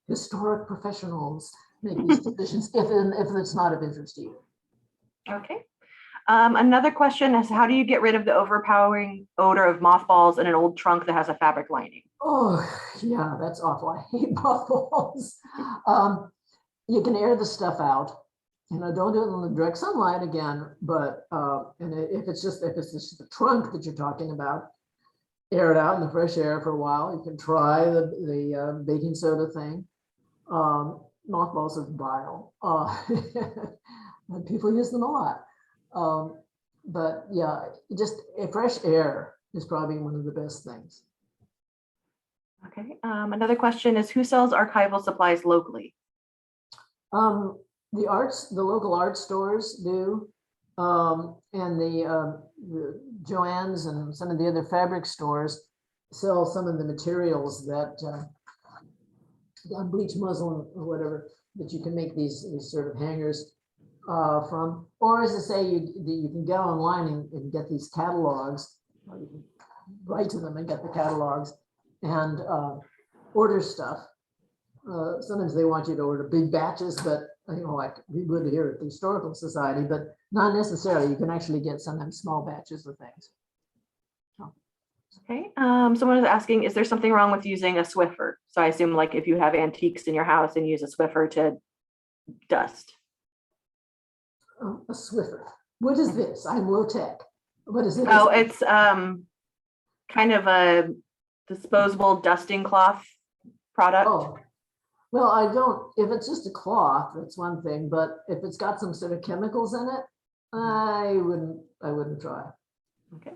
historic professionals make these decisions if it's not of interest to you. Okay. Another question is, how do you get rid of the overpowering odor of mothballs in an old trunk that has a fabric lining? Oh, yeah, that's awful. I hate mothballs. You can air the stuff out. Don't do it in the direct sunlight again, but and if it's just the trunk that you're talking about, air it out in the fresh air for a while. You can try the baking soda thing. Mothballs are vile. And people use them a lot. But yeah, just fresh air is probably one of the best things. Okay. Another question is, who sells archival supplies locally? The local art stores do, and the Joann's and some of the other fabric stores sell some of the materials that bleach muslin or whatever that you can make these sort of hangers from. Or as I say, you can get online and get these catalogs, or you can write to them and get the catalogs and order stuff. Sometimes they want you to order big batches, but like we would here at the Historical Society, but not necessarily. You can actually get sometimes small batches of things. Okay. Someone is asking, is there something wrong with using a Swiffer? So I assume like if you have antiques in your house and use a Swiffer to dust. A Swiffer. What is this? I'm low tech. What is it? Oh, it's kind of a disposable dusting cloth product. Oh, well, I don't. If it's just a cloth, that's one thing. But if it's got some sort of chemicals in it, I wouldn't try. Okay.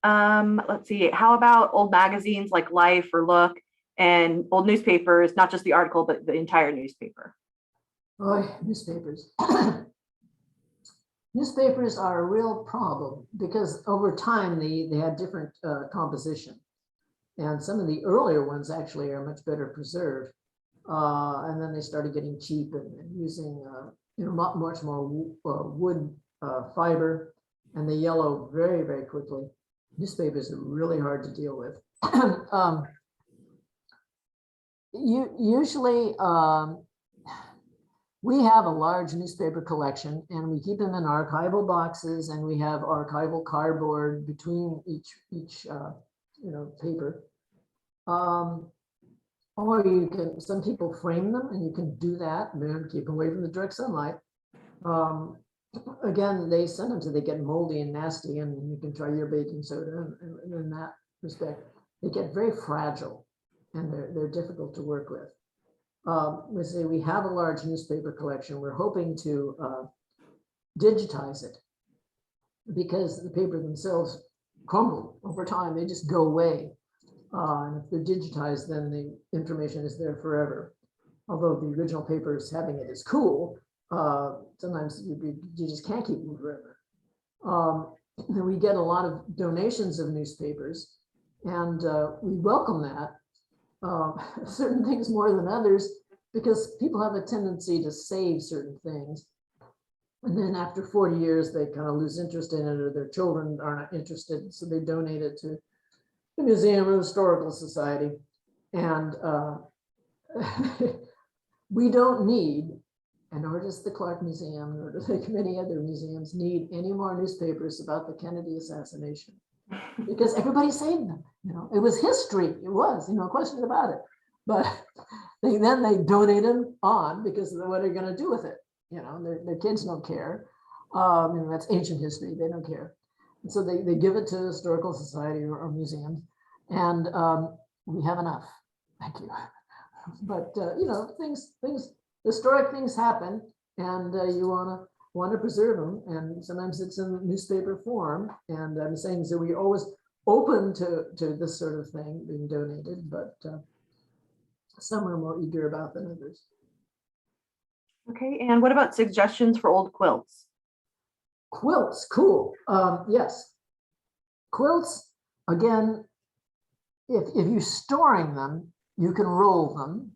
Let's see. How about old magazines like Life or Look, and old newspapers, not just the article, but the entire newspaper? Oh, newspapers. Newspapers are a real problem because over time they had different composition. And some of the earlier ones actually are much better preserved. And then they started getting cheap and using much more wood fiber, and they yellow very, very quickly. Newspapers are really hard to deal with. Usually, we have a large newspaper collection, and we keep them in archival boxes, and we have archival cardboard between each paper. Or you can, some people frame them, and you can do that and then keep them away from the direct sunlight. Again, they sometimes they get moldy and nasty, and you can try your baking soda, and in that respect, they get very fragile, and they're difficult to work with. We have a large newspaper collection. We're hoping to digitize it because the paper themselves crumble over time. They just go away. And if they're digitized, then the information is there forever. Although the original papers, having it is cool, sometimes you just can't keep them forever. And we get a lot of donations of newspapers, and we welcome that. Certain things more than others, because people have a tendency to save certain things. And then after 40 years, they kind of lose interest in it, or their children are not interested, so they donate it to the Museum of Historical Society. And we don't need, and nor does the Clark Museum, nor does many other museums need any more newspapers about the Kennedy assassination, because everybody saved them. It was history. It was, no question about it. But then they donate them on because what are they going to do with it? Their kids don't care. That's ancient history. They don't care. And so they give it to Historical Society or museums, and we have enough. Thank you. But historic things happen, and you want to preserve them, and sometimes it's in newspaper form. And I'm saying so we're always open to this sort of thing being donated, but some are more eager about than others. Okay, and what about suggestions for old quilts? Quilts, cool. Yes, quilts. Again, if you're storing them, you can roll them.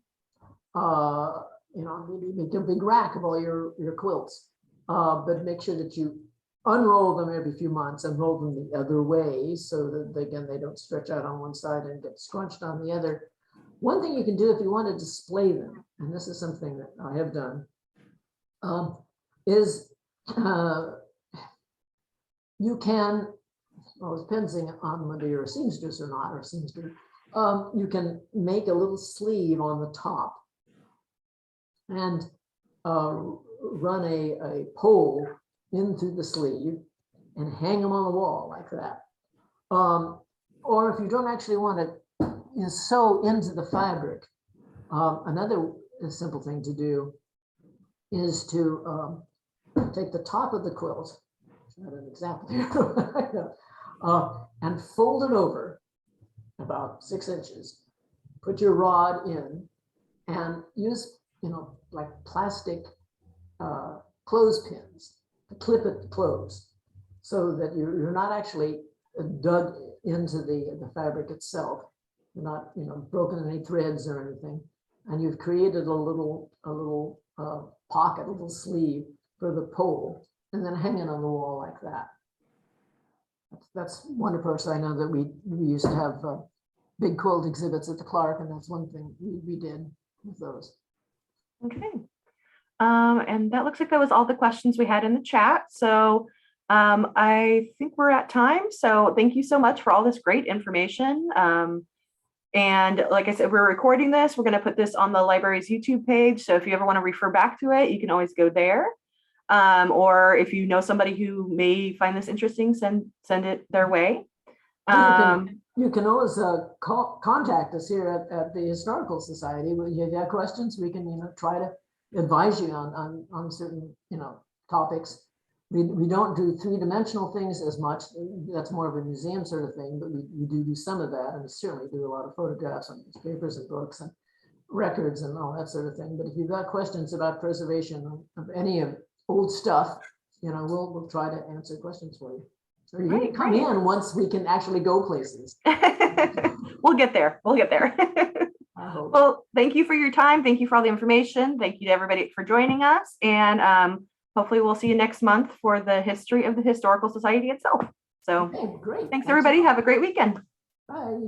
Maybe make a big rack of all your quilts, but make sure that you unroll them every few months and roll them the other way, so that again they don't stretch out on one side and get scrunched on the other. One thing you can do if you want to display them, and this is something that I have done, is you can, well, it depends on whether you're a seamstress or not, or a seamster, you can make a little sleeve on the top and run a pole in through the sleeve and hang them on the wall like that. Or if you don't actually want to sew into the fabric, Another simple thing to do is to take the top of the quilt, not an example here, and fold it over about 6 inches. Put your rod in and use, like plastic clothespins to clip it closed, so that you're not actually dug into the fabric itself. You're not, broken any threads or anything, and you've created a little pocket, a little sleeve for the pole, and then hang it on the wall like that. That's one approach. I know that we used to have big quilt exhibits at the Clark, and that's one thing we did with those. Okay. And that looks like that was all the questions we had in the chat. So I think we're at time. So thank you so much for all this great information. And like I said, we're recording this. We're going to put this on the library's YouTube page. So if you ever want to refer back to it, you can always go there. Or if you know somebody who may find this interesting, send it their way. You can always contact us here at the Historical Society. If you have questions, we can try to advise you on certain topics. We don't do 3-dimensional things as much. That's more of a museum sort of thing, but we do some of that, and we certainly do a lot of photographs on newspapers and books and records and all that sort of thing. But if you've got questions about preservation of any of old stuff, we'll try to answer questions for you. So you can come in once we can actually go places. We'll get there. I hope. Well, thank you for your time. Thank you for all the information. Thank you to everybody for joining us. And hopefully we'll see you next month for the history of the Historical Society itself. So Okay, great. thanks everybody. Have a great weekend. Bye.